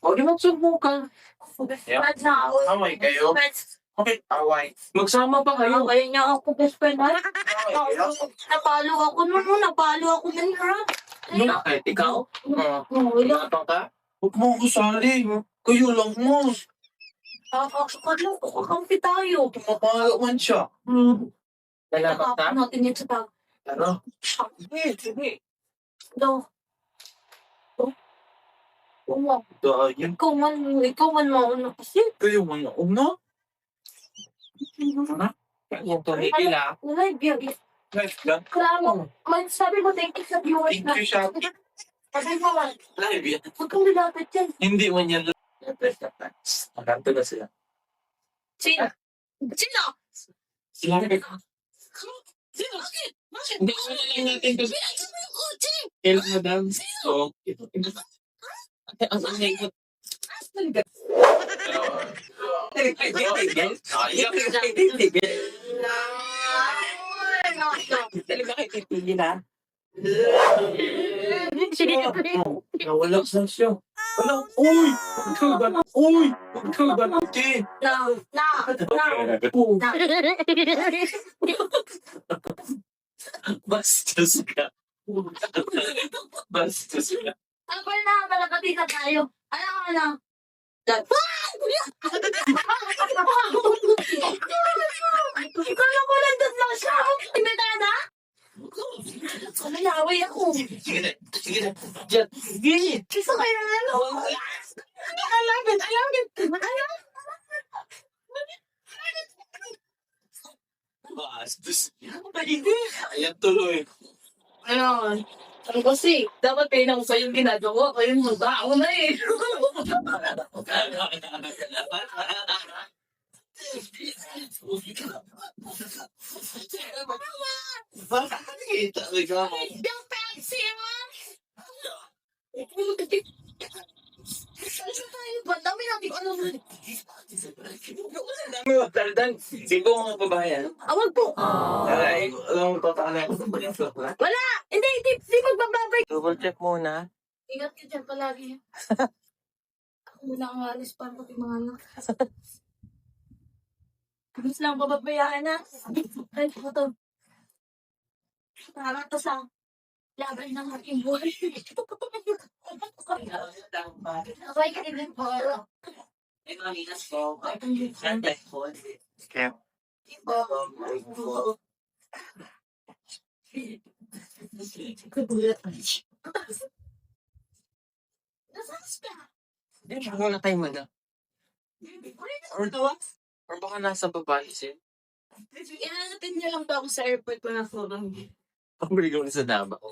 O, di magsubukan. Yeah. Away kayo? Bakit away? Magsama pa kayo. Kaya niya ako best friend. Away kayo? Napalo ako nun. Napalo ako nun. Bakit? Ikaw? Wala. Matang ka? Huwag mo ko sali. Kayo lang mo. Kakaksakat lang. Kakampi tayo. Tumapalo man siya. Lalabat Kakapin na? natin yan sa tag. Ano? Sige. Daw. Oo. Dahil Ikaw man mauna kasi. kayo man na una. Yung tumikila. Wala, biyag. Nice lang. Klaro. Sabi mo, thank you sa viewers Thank you, Shopee. Sabi mo, Live yan. huwag kang nilapit yan. Hindi man yan. Makanto na sila. Sino? Sino? Sila na Sino? Bakit? Bakit? Hindi ko na lang natin to. Pinagsan mo yung kotse! Kailan madam? So, ang ikot. Talaga kayo titigil ha? Nawala sa siya. Wala. Uy! Magkagan. Uy! Magkagan. Okay. Bastos ka. Bastos ka. Ako na, malakati ka tayo. Ano? Kala ko nandun lang siya. Imbitana? Nalaway ako. Sige na. Sige na. Diyan. Sige. Kisa kayo na ano? Alagad. Bastos. Ayan tuloy. Ayun. Ano kasi, dapat kayo nang sa'yo ginagawa. Kayo mo ba? Ako na eh. Bakit talaga mo? Yung Pepsi mo! Saan tayo ba? Dami natin ano. Talagang, sino mga babayan? Awag po. Ay, alam mo, tataka ko sa banyang flop na. Wala! Hindi magbababay. Double check muna. Ingat ka dyan palagi. Ako muna ang alis para pati mga anak. Gusto lang bababayaan na. Ay, ito. Para to sa laban ng aking buhay. Okay, kaibigan po. Okay. Nasaan ka? Hindi, muna tayo muna. Or baka nasa babae siya. Ihanapin niyo lang ba ako sa airport ko na sobrang. Pabili ko sa Davao.